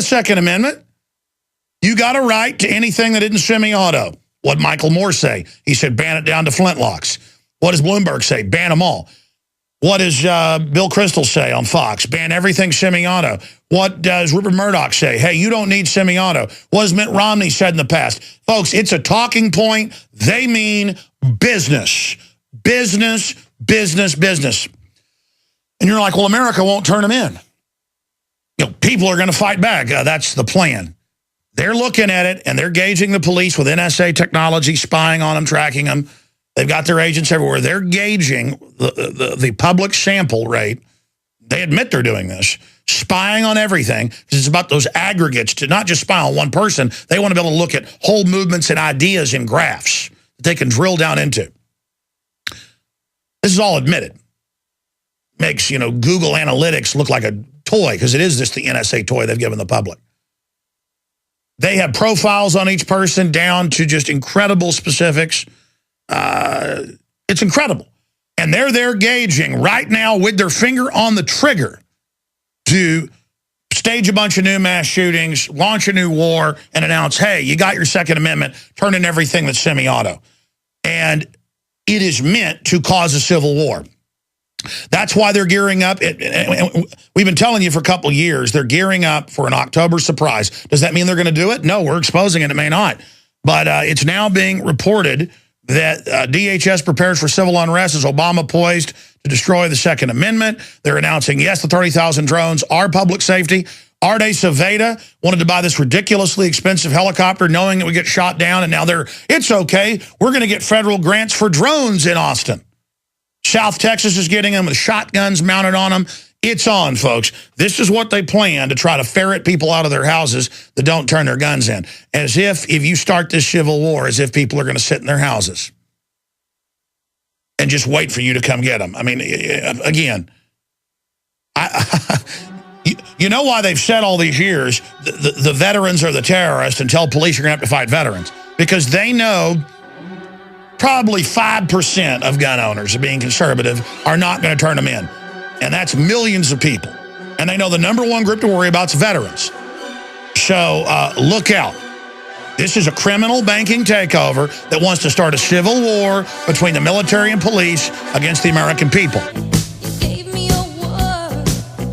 the Second Amendment. You got a right to anything that isn't semi-auto. What did Michael Moore say? He said, ban it down to flintlocks. What does Bloomberg say? Ban them all. What does Bill Kristol say on Fox? Ban everything semi-auto. What does Rupert Murdoch say? Hey, you don't need semi-auto. What has Mitt Romney said in the past? Folks, it's a talking point. They mean business. Business, business, business. And you're like, well, America won't turn them in. You know, people are going to fight back. That's the plan. They're looking at it, and they're gauging the police with NSA technology, spying on them, tracking them. They've got their agents everywhere. They're gauging the public sample rate. They admit they're doing this, spying on everything, because it's about those aggregates to not just spy on one person. They want to be able to look at whole movements and ideas in graphs that they can drill down into. This is all admitted. Makes, you know, Google Analytics look like a toy, because it is just the NSA toy they've given the public. They have profiles on each person down to just incredible specifics. It's incredible. And they're there gauging right now with their finger on the trigger to stage a bunch of new mass shootings, launch a new war, and announce, hey, you got your Second Amendment, turn in everything that's semi-auto. And it is meant to cause a civil war. That's why they're gearing up. We've been telling you for a couple of years, they're gearing up for an October surprise. Does that mean they're going to do it? No, we're exposing it. It may not. But it's now being reported that DHS prepares for civil unrest as Obama poised to destroy the Second Amendment. They're announcing, yes, the 30,000 drones are public safety. Arde Saveda wanted to buy this ridiculously expensive helicopter knowing it would get shot down, and now it's okay. We're going to get federal grants for drones in Austin. South Texas is getting them with shotguns mounted on them. It's on, folks. This is what they plan to try to ferret people out of their houses that don't turn their guns in. As if you start this civil war, as if people are going to sit in their houses and just wait for you to come get them. I mean, again, you know why they've said all these years the veterans are the terrorists and tell police you're going to have to fight veterans? Because they know probably 5% of gun owners, being conservative, are not going to turn them in. And that's millions of people. And they know the number one group to worry about is veterans. So look out. This is a criminal banking takeover that wants to start a civil war between the military and police against the American people.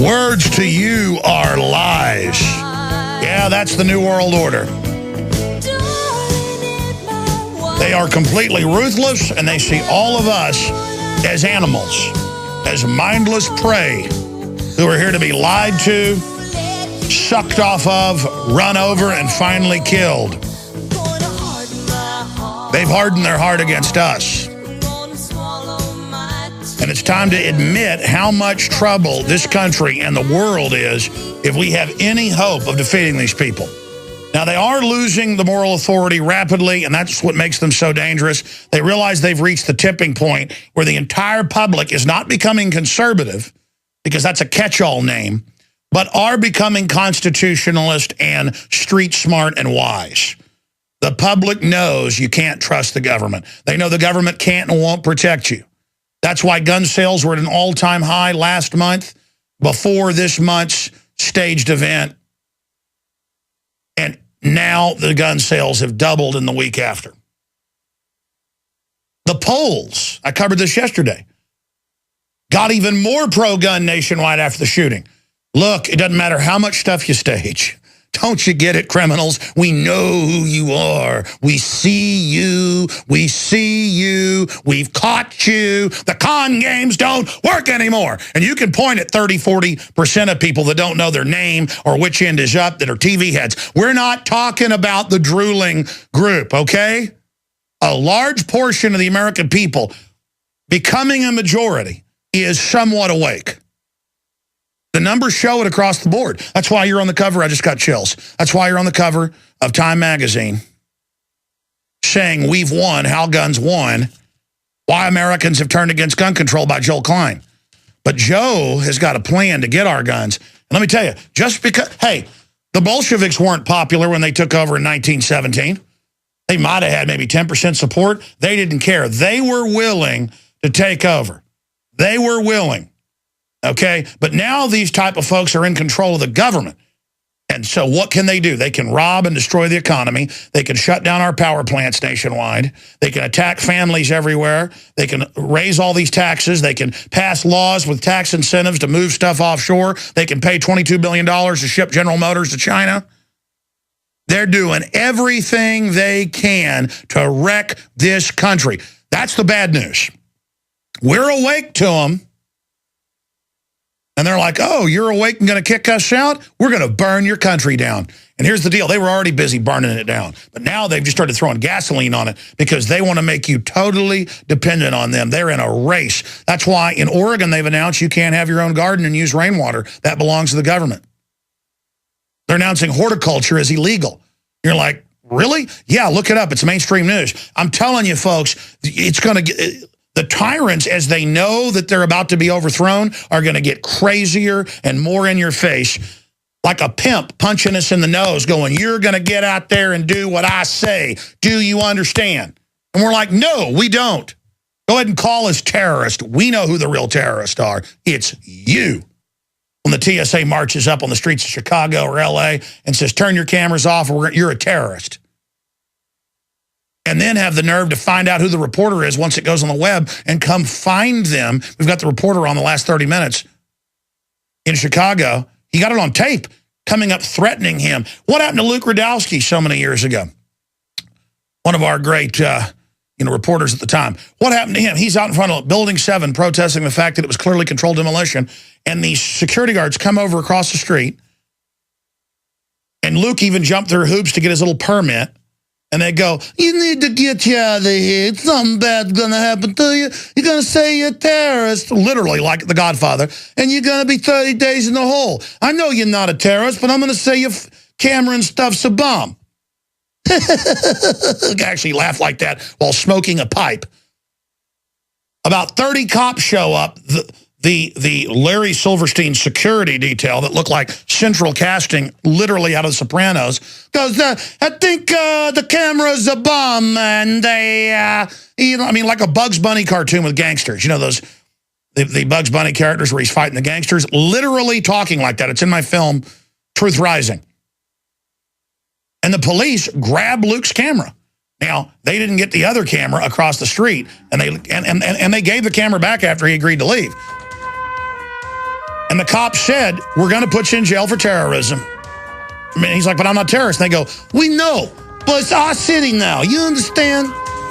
Words to you are lies. Yeah, that's the New World Order. They are completely ruthless, and they see all of us as animals, as mindless prey who are here to be lied to, sucked off of, run over, and finally killed. They've hardened their heart against us. And it's time to admit how much trouble this country and the world is if we have any hope of defeating these people. Now, they are losing the moral authority rapidly, and that's what makes them so dangerous. They realize they've reached the tipping point where the entire public is not becoming conservative, because that's a catch-all name, but are becoming constitutionalist and street smart and wise. The public knows you can't trust the government. They know the government can't and won't protect you. That's why gun sales were at an all-time high last month before this month's staged event. And now the gun sales have doubled in the week after. The polls, I covered this yesterday, got even more pro-gun nationwide after the shooting. Look, it doesn't matter how much stuff you stage. Don't you get it, criminals? We know who you are. We see you. We see you. We've caught you. The con games don't work anymore. And you can point at 30, 40% of people that don't know their name or which end is up that are TV heads. We're not talking about the drooling group, okay? A large portion of the American people becoming a majority is somewhat awake. The numbers show it across the board. That's why you're on the cover. I just got chills. That's why you're on the cover of Time magazine saying we've won, how guns won, why Americans have turned against gun control by Joel Klein. But Joe has got a plan to get our guns. And let me tell you, just because, hey, the Bolsheviks weren't popular when they took over in 1917. They might have had maybe 10% support. They didn't care. They were willing to take over. They were willing. Okay, but now these type of folks are in control of the government. And so what can they do? They can rob and destroy the economy. They can shut down our power plants nationwide. They can attack families everywhere. They can raise all these taxes. They can pass laws with tax incentives to move stuff offshore. They can pay $22 billion to ship General Motors to China. They're doing everything they can to wreck this country. That's the bad news. We're awake to them. And they're like, oh, you're awake and going to kick us out? We're going to burn your country down. And here's the deal. They were already busy burning it down. But now they've just started throwing gasoline on it because they want to make you totally dependent on them. They're in a race. That's why in Oregon they've announced you can't have your own garden and use rainwater. That belongs to the government. They're announcing horticulture is illegal. You're like, really? Yeah, look it up. It's mainstream news. I'm telling you, folks, it's going to get... The tyrants, as they know that they're about to be overthrown, are going to get crazier and more in your face, like a pimp punching us in the nose, going, you're going to get out there and do what I say. Do you understand? And we're like, no, we don't. Go ahead and call us terrorists. We know who the real terrorists are. It's you. When the TSA marches up on the streets of Chicago or L.A. and says, turn your cameras off or you're a terrorist. And then have the nerve to find out who the reporter is once it goes on the web and come find them. We've got the reporter on the last 30 minutes in Chicago. He got it on tape, coming up threatening him. What happened to Luke Rudowski so many years ago? One of our great reporters at the time. What happened to him? He's out in front of Building 7 protesting the fact that it was clearly controlled demolition. And these security guards come over across the street. And Luke even jumped through hoops to get his little permit. And they go, you need to get you out of here. Something bad's going to happen to you. You're going to say you're a terrorist, literally like The Godfather, and you're going to be 30 days in the hole. I know you're not a terrorist, but I'm going to say your Cameron stuff's a bomb. Actually laugh like that while smoking a pipe. About 30 cops show up. The Larry Silverstein security detail that looked like central casting literally out of The Sopranos goes, I think the camera's a bomb, and they, like a Bugs Bunny cartoon with gangsters. You know, those, the Bugs Bunny characters where he's fighting the gangsters, literally talking like that. It's in my film, Truth Rising. And the police grab Luke's camera. Now, they didn't get the other camera across the street, and they gave the camera back after he agreed to leave. And the cops said, we're going to put you in jail for terrorism. I mean, he's like, but I'm not a terrorist. And they go, we know, but it's our city now. You understand?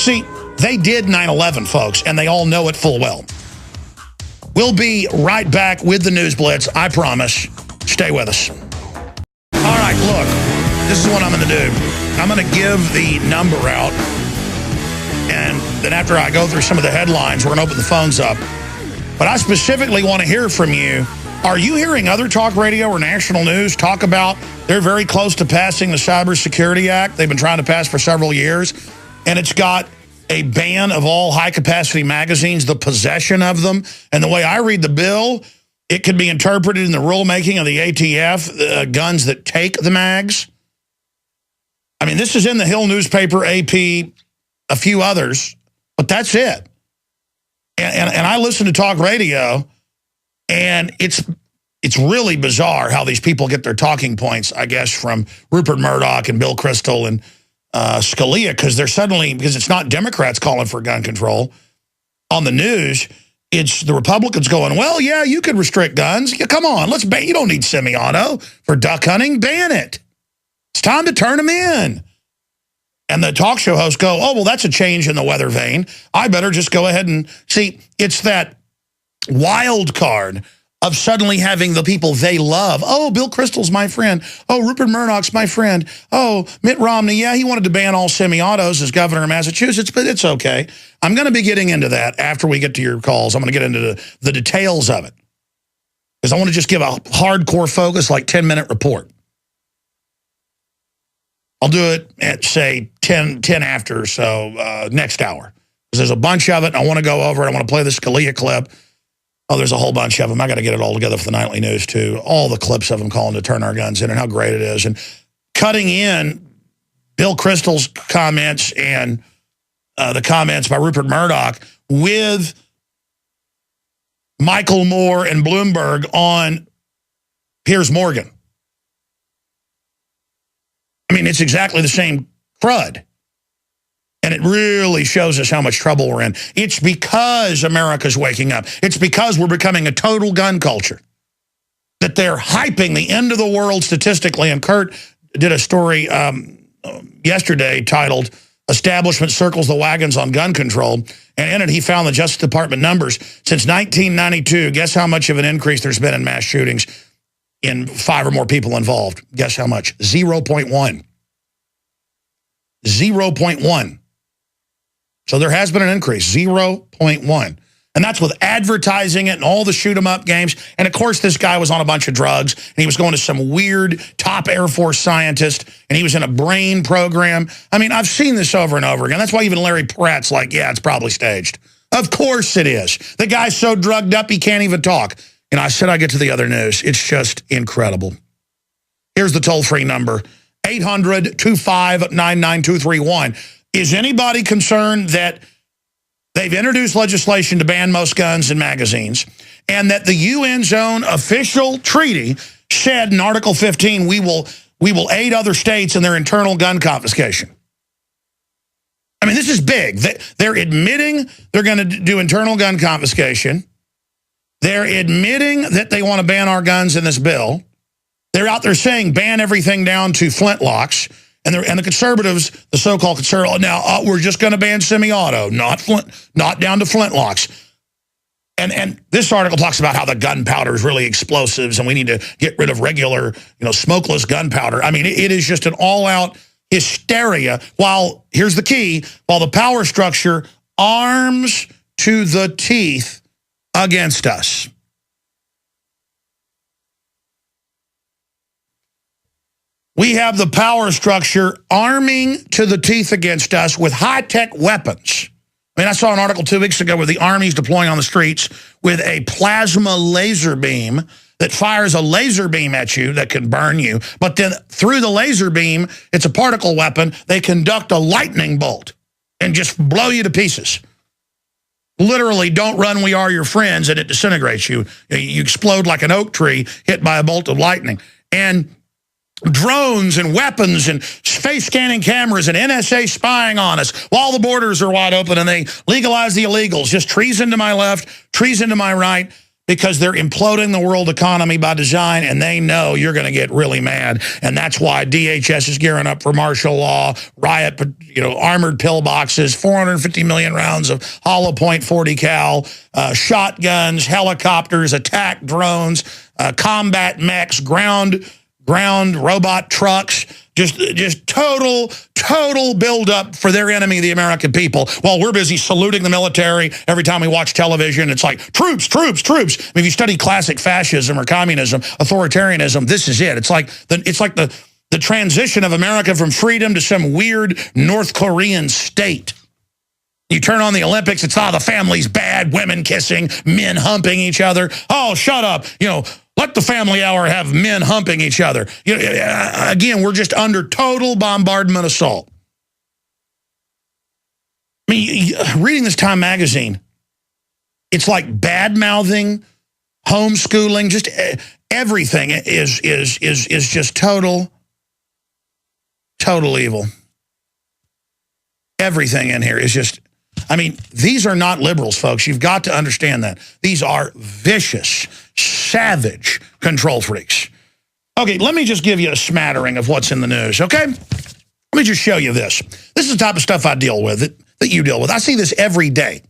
See, they did 9/11, folks, and they all know it full well. We'll be right back with the News Blitz. I promise. Stay with us. All right, look, this is what I'm going to do. I'm going to give the number out. And then after I go through some of the headlines, we're going to open the phones up. But I specifically want to hear from you. Are you hearing other talk radio or national news talk about they're very close to passing the Cybersecurity Act? They've been trying to pass for several years. And it's got a ban of all high-capacity magazines, the possession of them. And the way I read the bill, it could be interpreted in the rulemaking of the ATF, guns that take the mags. I mean, this is in the Hill newspaper, AP, a few others, but that's it. And I listen to talk radio, and it's really bizarre how these people get their talking points, I guess, from Rupert Murdoch and Bill Kristol and Scalia, because it's not Democrats calling for gun control. On the news, it's the Republicans going, well, yeah, you could restrict guns. Yeah, come on, let's ban. You don't need semi-auto for duck hunting. Ban it. It's time to turn them in. And the talk show hosts go, oh, well, that's a change in the weather vane. I better just go ahead and see. It's that wild card of suddenly having the people they love. Oh, Bill Kristol's my friend. Oh, Rupert Murdoch's my friend. Oh, Mitt Romney, yeah, he wanted to ban all semi-autos as governor of Massachusetts, but it's okay. I'm going to be getting into that after we get to your calls. I'm going to get into the details of it. Because I want to just give a hardcore focus, like 10-minute report. I'll do it at, say, 10 after, so next hour. Because there's a bunch of it, and I want to go over it. I want to play the Scalia clip. Oh, there's a whole bunch of them. I got to get it all together for the nightly news, too. All the clips of them calling to turn our guns in and how great it is. And cutting in Bill Kristol's comments and the comments by Rupert Murdoch with Michael Moore and Bloomberg on Piers Morgan. I mean, it's exactly the same crud. And it really shows us how much trouble we're in. It's because America's waking up. It's because we're becoming a total gun culture that they're hyping the end of the world statistically. And Kurt did a story yesterday titled "Establishment Circles the Wagons on Gun Control." And in it, he found the Justice Department numbers. Since 1992, guess how much of an increase there's been in mass shootings in 5 or more people involved? Guess how much? 0.1. 0.1. So there has been an increase, 0.1. And that's with advertising it and all the shoot-'em-up games. And, of course, this guy was on a bunch of drugs, and he was going to some weird top Air Force scientist, and he was in a brain program. I mean, I've seen this over and over again. That's why even Larry Pratt's like, yeah, it's probably staged. Of course it is. The guy's so drugged up he can't even talk. And I said I get to the other news. It's just incredible. Here's the toll-free number, 800-259-9231. Is anybody concerned that they've introduced legislation to ban most guns and magazines, and that the UN's own official treaty said in Article 15, we will aid other states in their internal gun confiscation? I mean, this is big. They're admitting they're going to do internal gun confiscation. They're admitting that they want to ban our guns in this bill. They're out there saying ban everything down to flintlocks. And the conservatives, the so-called conservatives, now we're just going to ban semi-auto, not down to flintlocks. And this article talks about how the gunpowder is really explosives, and we need to get rid of regular, smokeless gunpowder. I mean, it is just an all-out hysteria. While here's the key: while the power structure arms to the teeth against us. We have the power structure arming to the teeth against us with high-tech weapons. I mean, I saw an article 2 weeks ago where the Army's deploying on the streets with a plasma laser beam that fires a laser beam at you that can burn you. But then through the laser beam, it's a particle weapon. They conduct a lightning bolt and just blow you to pieces. Literally, don't run, we are your friends, and it disintegrates you. You explode like an oak tree hit by a bolt of lightning. And drones and weapons and face scanning cameras and NSA spying on us while the borders are wide open and they legalize the illegals. Just treason to my left, treason to my right, because they're imploding the world economy by design, and they know you're going to get really mad. And that's why DHS is gearing up for martial law, riot, armored pillboxes, 450 million rounds of hollow point 40 cal, shotguns, helicopters, attack drones, combat mechs, ground robot trucks, just total build-up for their enemy, the American people, while we're busy saluting the military every time we watch television. It's like, troops, troops, troops. I mean, if you study classic fascism or communism, authoritarianism, this is it. It's like the transition of America from freedom to some weird North Korean state. You turn on the Olympics, it's the family's bad, women kissing, men humping each other. Oh, shut up. Let the family hour have men humping each other. Again, we're just under total bombardment assault. I mean, reading this Time magazine, it's like bad-mouthing, homeschooling, just everything is just total evil. Everything in here is just, I mean, these are not liberals, folks. You've got to understand that. These are vicious, savage control freaks. Okay, let me just give you a smattering of what's in the news, okay? Let me just show you this. This is the type of stuff I deal with, that you deal with. I see this every day.